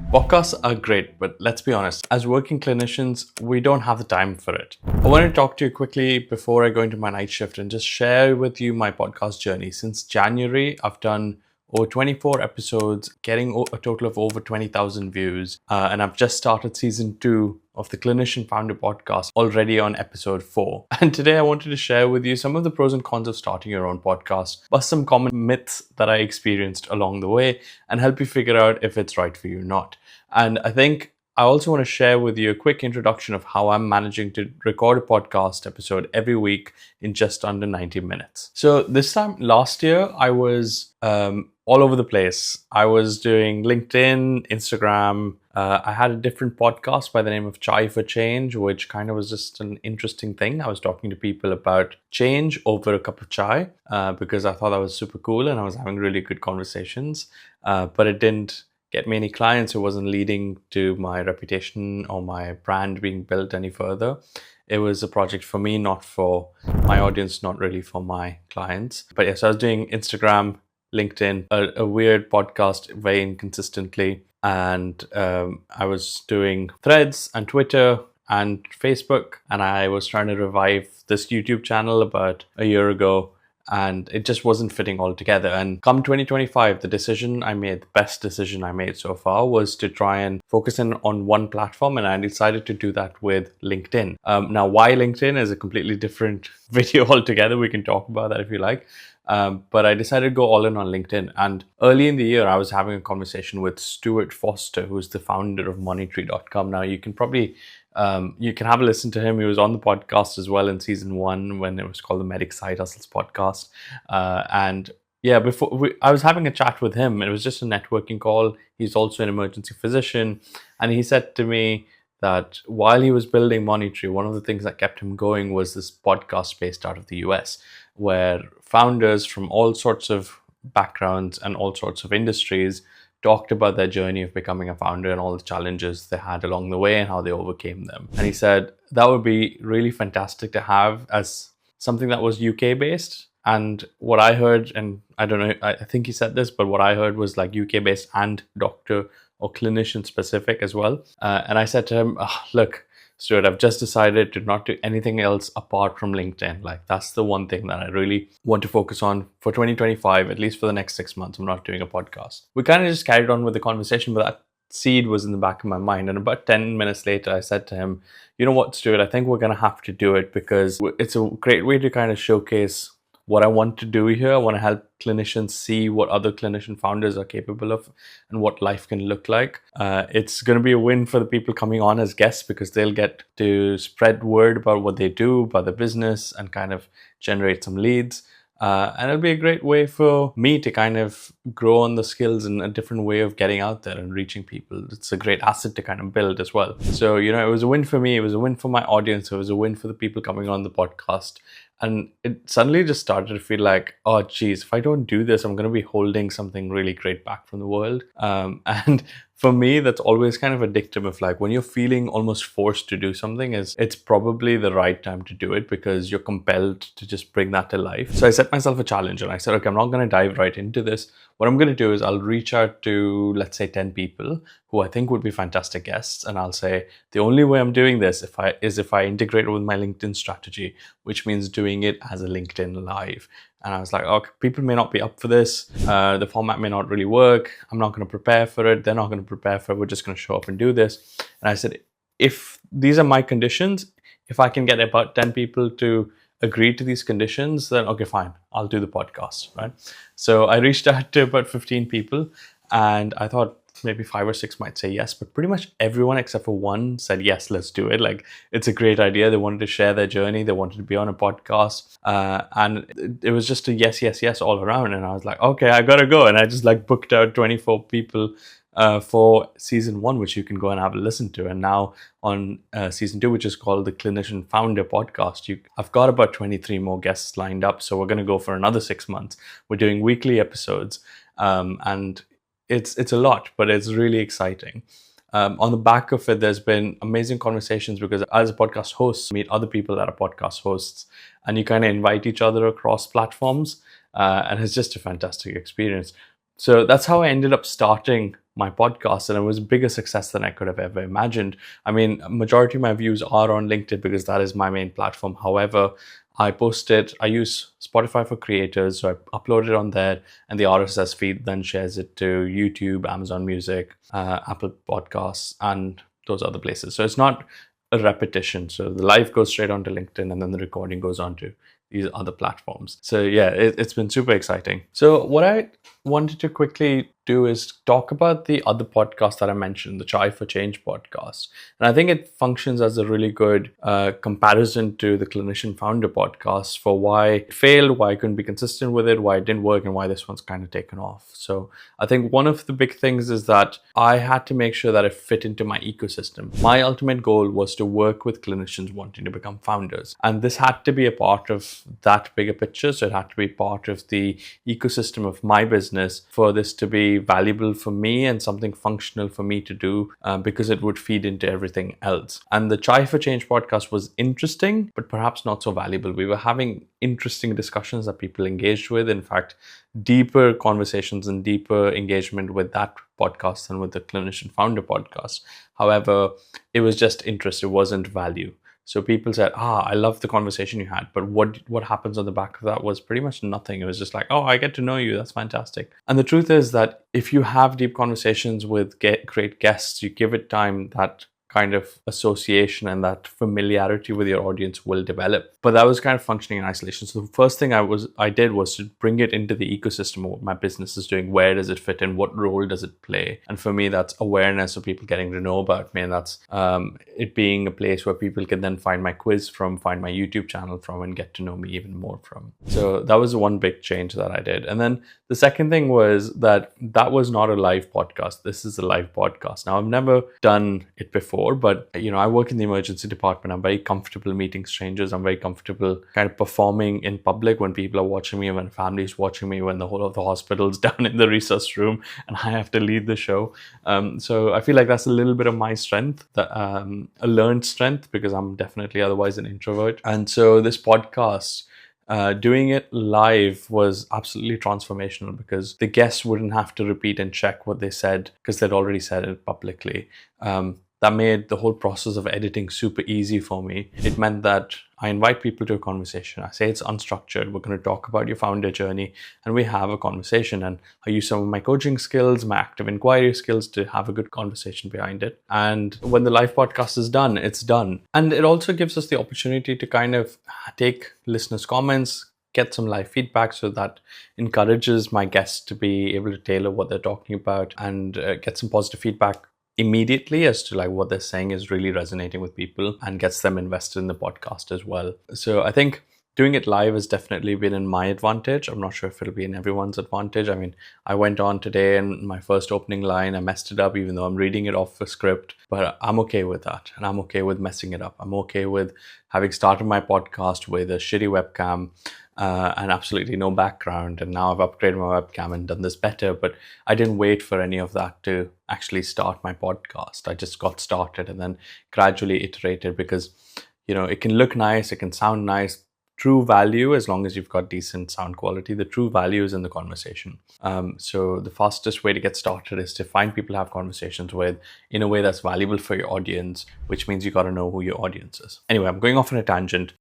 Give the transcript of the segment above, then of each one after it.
Podcasts are great, but let's be honest, as working clinicians, we don't have the time for it. I want to talk to you quickly before I go into my night shift and just share with you my podcast journey. Since January, I've done over 24 episodes, getting a total of over 20,000 views. And I've just started season 2 of the Clinician Founder Podcast, already on episode 4. And today I wanted to share with you some of the pros and cons of starting your own podcast, plus some common myths that I experienced along the way, and help you figure out if it's right for you or not. And I think I also want to share with you a quick introduction of how I'm managing to record a podcast episode every week in just under 90 minutes. So this time last year, I was all over the place. I was doing LinkedIn, Instagram. I had a different podcast by the name of Chai for Change, which kind of was just an interesting thing. I was talking to people about change over a cup of chai because I thought that was super cool and I was having really good conversations. But it didn't get me any clients. It wasn't leading to my reputation or my brand being built any further. It was a project for me, not for my audience, not really for my clients. But yes, I was doing Instagram, LinkedIn, a weird podcast very inconsistently. And I was doing Threads and Twitter and Facebook. And I was trying to revive this YouTube channel about a year ago. And it just wasn't fitting all together. And come 2025, the decision I made, the best decision I made so far, was to try and focus in on one platform. And I decided to do that with LinkedIn. Now, why LinkedIn is a completely different video altogether. We can talk about that if you like. But I decided to go all in on LinkedIn. And early in the year, I was having a conversation with Stuart Foster, who's the founder of moneytree.com. Now, you can probably you can have a listen to him. He was on the podcast as well in season 1 when it was called the Medic Side Hustles podcast. And yeah, I was having a chat with him. It was just a networking call. He's also an emergency physician. And he said to me that while he was building Moneytree, one of the things that kept him going was this podcast based out of the US, where founders from all sorts of backgrounds and all sorts of industries talked about their journey of becoming a founder and all the challenges they had along the way and how they overcame them. And he said that would be really fantastic to have as something that was UK based. And what I heard, and I don't know, I think he said this, but what I heard was like UK based and doctor or clinician specific as well. And I said to him, look, Stuart, I've just decided to not do anything else apart from LinkedIn. Like, that's the one thing that I really want to focus on for 2025, at least for the next 6 months. I'm not doing a podcast. We kind of just carried on with the conversation, but that seed was in the back of my mind. And about 10 minutes later, I said to him, you know what, Stuart, I think we're going to have to do it because it's a great way to kind of showcase what I want to do here. I want to help clinicians see what other clinician founders are capable of and what life can look like. It's going to be a win for the people coming on as guests because they'll get to spread word about what they do, about the business, and kind of generate some leads. And it'll be a great way for me to kind of grow on the skills and a different way of getting out there and reaching people. It's a great asset to kind of build as well. So, it was a win for me. It was a win for my audience. It was a win for the people coming on the podcast. And it suddenly just started to feel like, oh, geez, if I don't do this, I'm going to be holding something really great back from the world. And for me, that's always kind of addictive of like when you're feeling almost forced to do something, it's probably the right time to do it because you're compelled to just bring that to life. So I set myself a challenge and I said, okay, I'm not going to dive right into this. What I'm going to do is I'll reach out to, let's say, 10 people who I think would be fantastic guests. And I'll say, the only way I'm doing this is if I integrate it with my LinkedIn strategy, which means doing it as a LinkedIn live. And I was like, okay, people may not be up for this. The format may not really work. I'm not going to prepare for it. They're not going to prepare for it. We're just going to show up and do this. And I said, if these are my conditions, if I can get about 10 people to agree to these conditions, then okay, fine, I'll do the podcast, right? So I reached out to about 15 people and I thought maybe 5 or 6 might say yes, but pretty much everyone except for one said, yes, let's do it. Like, it's a great idea. They wanted to share their journey. They wanted to be on a podcast. And it was just a yes, yes, yes all around. And I was like, okay, I gotta go. And I just like booked out 24 people for season 1, which you can go and have a listen to. And now on season 2, which is called the Clinician Founder Podcast, I've got about 23 more guests lined up. So we're going to go for another 6 months. We're doing weekly episodes. And it's a lot, but it's really exciting. On the back of it, there's been amazing conversations because as a podcast host, meet other people that are podcast hosts and you kind of invite each other across platforms. And it's just a fantastic experience. So that's how I ended up starting my podcast, and it was a bigger success than I could have ever imagined. I mean, majority of my views are on LinkedIn because that is my main platform. However, I use Spotify for creators, so I upload it on there, and the RSS feed then shares it to YouTube, Amazon Music, Apple Podcasts, and those other places. So it's not a repetition. So the live goes straight onto LinkedIn, and then the recording goes onto these other platforms. So yeah, it's been super exciting. So what I wanted to quickly do is talk about the other podcast that I mentioned, the Chai for Change podcast. And I think it functions as a really good comparison to the Clinician Founder podcast for why it failed, why I couldn't be consistent with it, why it didn't work, and why this one's kind of taken off. So I think one of the big things is that I had to make sure that it fit into my ecosystem. My ultimate goal was to work with clinicians wanting to become founders. And this had to be a part of that bigger picture. So it had to be part of the ecosystem of my business for this to be valuable for me and something functional for me to do, because it would feed into everything else. And the Chai for Change podcast was interesting, but perhaps not so valuable. We were having interesting discussions that people engaged with. In fact, deeper conversations and deeper engagement with that podcast than with the Clinician Founder podcast. However, it was just interest. It wasn't value. So people said, I love the conversation you had, but what happens on the back of that was pretty much nothing. It was just like, I get to know you. That's fantastic. And the truth is that if you have deep conversations with great guests, you give it time, that kind of association and that familiarity with your audience will develop. But that was kind of functioning in isolation. So the first thing I did was to bring it into the ecosystem of what my business is doing. Where does it fit in? What role does it play? And for me, that's awareness of people getting to know about me. And that's it being a place where people can then find my quiz from, find my YouTube channel from, and get to know me even more from. So that was one big change that I did. And then the second thing was that was not a live podcast. This is a live podcast. Now, I've never done it before, but I work in the emergency department. I'm very comfortable meeting strangers. I'm very comfortable kind of performing in public when people are watching me, when family's watching me, when the whole of the hospital's down in the resus room and I have to lead the show. So I feel like that's a little bit of my strength, a learned strength, because I'm definitely otherwise an introvert. And so this podcast, doing it live was absolutely transformational, because the guests wouldn't have to repeat and check what they said because they'd already said it publicly. That made the whole process of editing super easy for me. It meant that I invite people to a conversation. I say it's unstructured. We're going to talk about your founder journey, and we have a conversation. And I use some of my coaching skills, my active inquiry skills to have a good conversation behind it. And when the live podcast is done, it's done. And it also gives us the opportunity to kind of take listeners' comments, get some live feedback, so that encourages my guests to be able to tailor what they're talking about and get some positive feedback immediately as to like what they're saying is really resonating with people, and gets them invested in the podcast as well. So I think doing it live has definitely been in my advantage. I'm not sure if it'll be in everyone's advantage. I mean, I went on today and my first opening line, I messed it up, even though I'm reading it off a script, but I'm okay with that. And I'm okay with messing it up. I'm okay with having started my podcast with a shitty webcam, and absolutely no background. And now I've upgraded my webcam and done this better, but I didn't wait for any of that to actually start my podcast. I just got started and then gradually iterated, because, it can look nice, it can sound nice. True value, as long as you've got decent sound quality, the true value is in the conversation. So the fastest way to get started is to find people to have conversations with in a way that's valuable for your audience, which means you got to know who your audience is. Anyway, I'm going off on a tangent.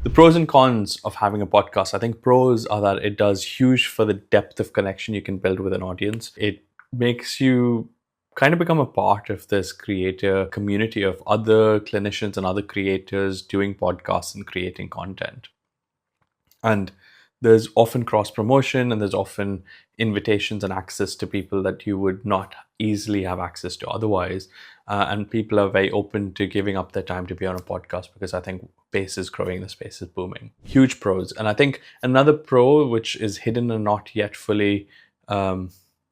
The pros and cons of having a podcast. I think pros are that it does huge for the depth of connection you can build with an audience. It makes you kind of become a part of this creator community of other clinicians and other creators doing podcasts and creating content. And there's often cross promotion, and there's often invitations and access to people that you would not easily have access to otherwise. And people are very open to giving up their time to be on a podcast, because I think space is growing, the space is booming. Huge pros. And I think another pro, which is hidden and not yet fully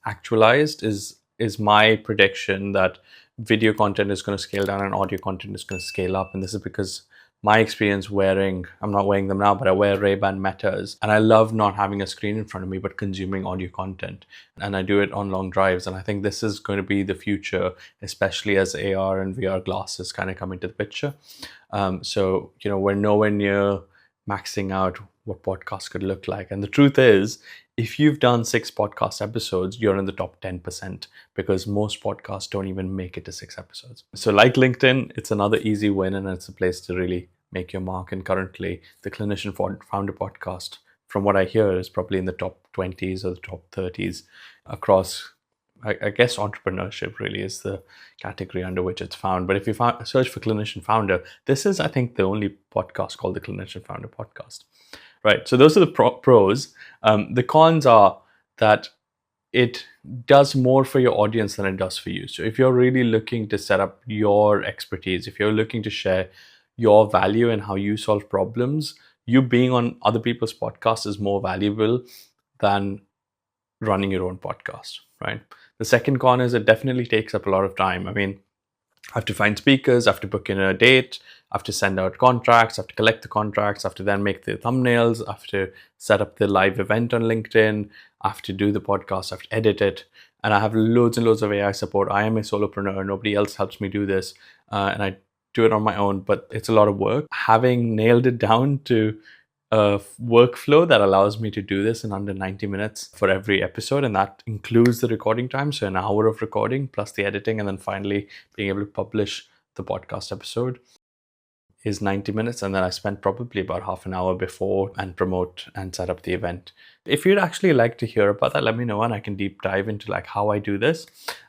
actualized, is my prediction that video content is going to scale down and audio content is going to scale up. And this is because my experience I'm not wearing them now, but I wear Ray-Ban Metas, and I love not having a screen in front of me, but consuming audio content. And I do it on long drives. And I think this is going to be the future, especially as AR and VR glasses kind of come into the picture. So, we're nowhere near maxing out what podcasts could look like. And the truth is, if you've done 6 podcast episodes, you're in the top 10% because most podcasts don't even make it to 6 episodes. So like LinkedIn, it's another easy win and it's a place to really make your mark. And currently, the Clinician Founder Podcast, from what I hear, is probably in the top 20s or the top 30s across, I guess entrepreneurship really is the category under which it's found. But if you search for Clinician Founder, this is, I think, the only podcast called the Clinician Founder Podcast. Right. So those are the pros. The cons are that it does more for your audience than it does for you. So if you're really looking to set up your expertise, if you're looking to share your value and how you solve problems, you being on other people's podcasts is more valuable than running your own podcast, right? The second con is it definitely takes up a lot of time. I mean, I have to find speakers, I have to book in a date, I have to send out contracts, I have to collect the contracts, I have to then make the thumbnails, I have to set up the live event on LinkedIn, I have to do the podcast, I have to edit it, and I have loads and loads of AI support. I am a solopreneur, nobody else helps me do this, and I do it on my own, but it's a lot of work. Having nailed it down to a workflow that allows me to do this in under 90 minutes for every episode, and that includes the recording time, so an hour of recording plus the editing, and then finally being able to publish the podcast episode is 90 minutes, and then I spent probably about half an hour before and promote and set up the event. If you'd actually like to hear about that, let me know and I can deep dive into like how I do this.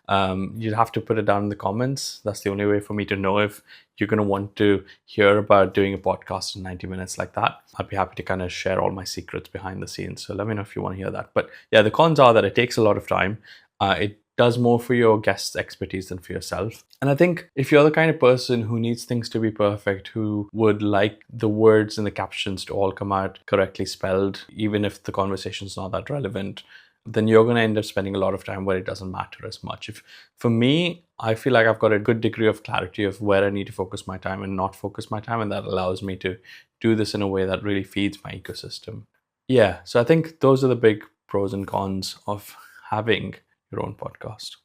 You'd have to put it down in the comments. That's the only way for me to know if you're going to want to hear about doing a podcast in 90 minutes like that. I'd be happy to kind of share all my secrets behind the scenes. So let me know if you want to hear that. But yeah, the cons are that it takes a lot of time. It does more for your guest's expertise than for yourself. And I think if you're the kind of person who needs things to be perfect, who would like the words and the captions to all come out correctly spelled, even if the conversation's not that relevant, then you're going to end up spending a lot of time where it doesn't matter as much. For me, I feel like I've got a good degree of clarity of where I need to focus my time and not focus my time, and that allows me to do this in a way that really feeds my ecosystem. Yeah, so I think those are the big pros and cons of having your own podcast.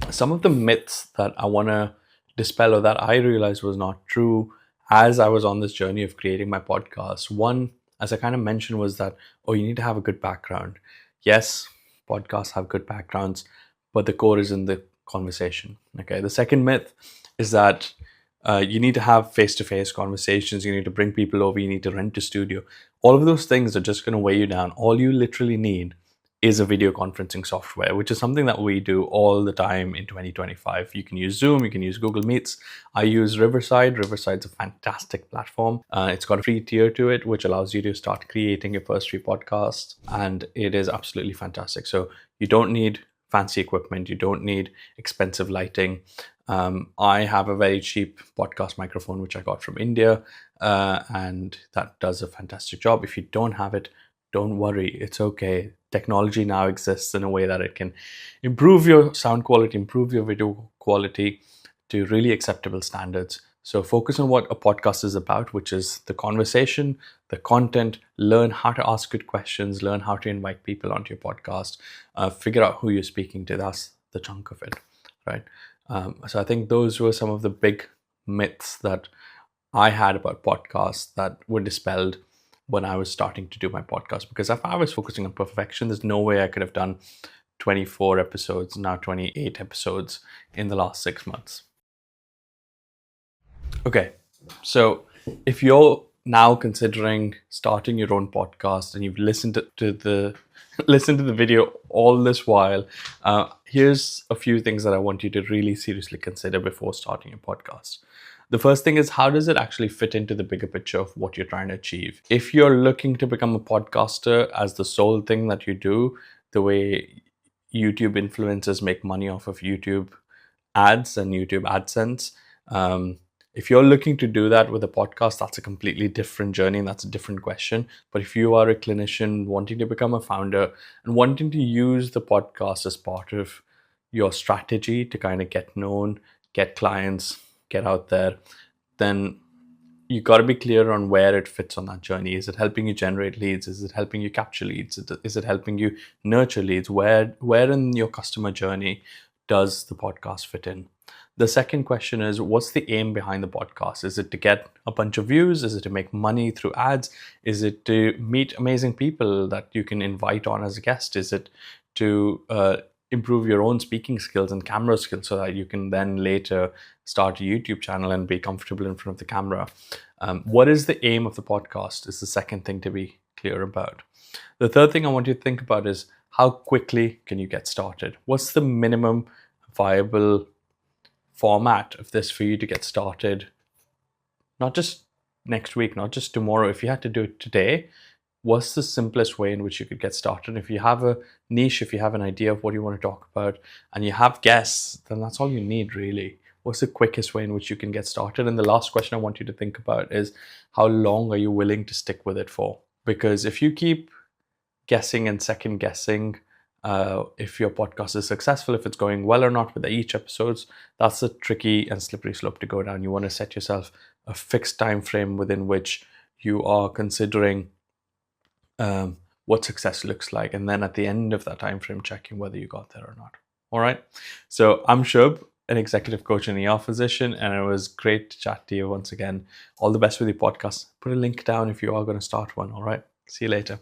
Some of the myths that I want to dispel or that I realized was not true as I was on this journey of creating my podcast. One, as I kind of mentioned, was that, you need to have a good background. Yes, podcasts have good backgrounds, but the core is in the conversation. Okay. The second myth is that you need to have face-to-face conversations. You need to bring people over. You need to rent a studio. All of those things are just going to weigh you down. All you literally need is a video conferencing software, which is something that we do all the time in 2025. You can use Zoom, you can use Google Meets. I use Riverside. Riverside's a fantastic platform. It's got a free tier to it, which allows you to start creating your first 3 podcasts. And it is absolutely fantastic. So you don't need fancy equipment. You don't need expensive lighting. I have a very cheap podcast microphone, which I got from India, and that does a fantastic job. If you don't have it, don't worry, it's okay. Technology now exists in a way that it can improve your sound quality, improve your video quality to really acceptable standards. So focus on what a podcast is about, which is the conversation, the content, learn how to ask good questions, learn how to invite people onto your podcast, figure out who you're speaking to. That's the chunk of it, right? So I think those were some of the big myths that I had about podcasts that were dispelled when I was starting to do my podcast, because if I was focusing on perfection, there's no way I could have done 24 episodes, now 28 episodes in the last 6 months. Okay, so if you're now considering starting your own podcast and you've listened to the video all this while, here's a few things that I want you to really seriously consider before starting a podcast. The first thing is, how does it actually fit into the bigger picture of what you're trying to achieve? If you're looking to become a podcaster as the sole thing that you do, the way YouTube influencers make money off of YouTube ads and YouTube AdSense, if you're looking to do that with a podcast, that's a completely different journey and that's a different question. But if you are a clinician wanting to become a founder and wanting to use the podcast as part of your strategy to kind of get known, get clients, get out there, then you got to be clear on where it fits on that journey. Is it helping you generate leads? Is it helping you capture leads? Is it helping you nurture leads? Where in your customer journey does the podcast fit in? The second question is, what's the aim behind the podcast? Is it to get a bunch of views? Is it to make money through ads? Is it to meet amazing people that you can invite on as a guest? Is it to improve your own speaking skills and camera skills so that you can then later start a YouTube channel and be comfortable in front of the camera? What is the aim of the podcast is the second thing to be clear about. The third thing I want you to think about is, how quickly can you get started? What's the minimum viable format of this for you to get started? Not just next week, not just tomorrow. If you had to do it today, what's the simplest way in which you could get started? If you have a niche, if you have an idea of what you want to talk about, and you have guests, then that's all you need, really. What's the quickest way in which you can get started? And the last question I want you to think about is, how long are you willing to stick with it for? Because if you keep guessing and second guessing if your podcast is successful, if it's going well or not with each episodes, that's a tricky and slippery slope to go down. You want to set yourself a fixed time frame within which you are considering what success looks like, and then at the end of that time frame, checking whether you got there or not. All right. So I'm Shub, an executive coach and ER physician, and it was great to chat to you once again. All the best with your podcast. Put a link down if you are going to start one. All right. See you later.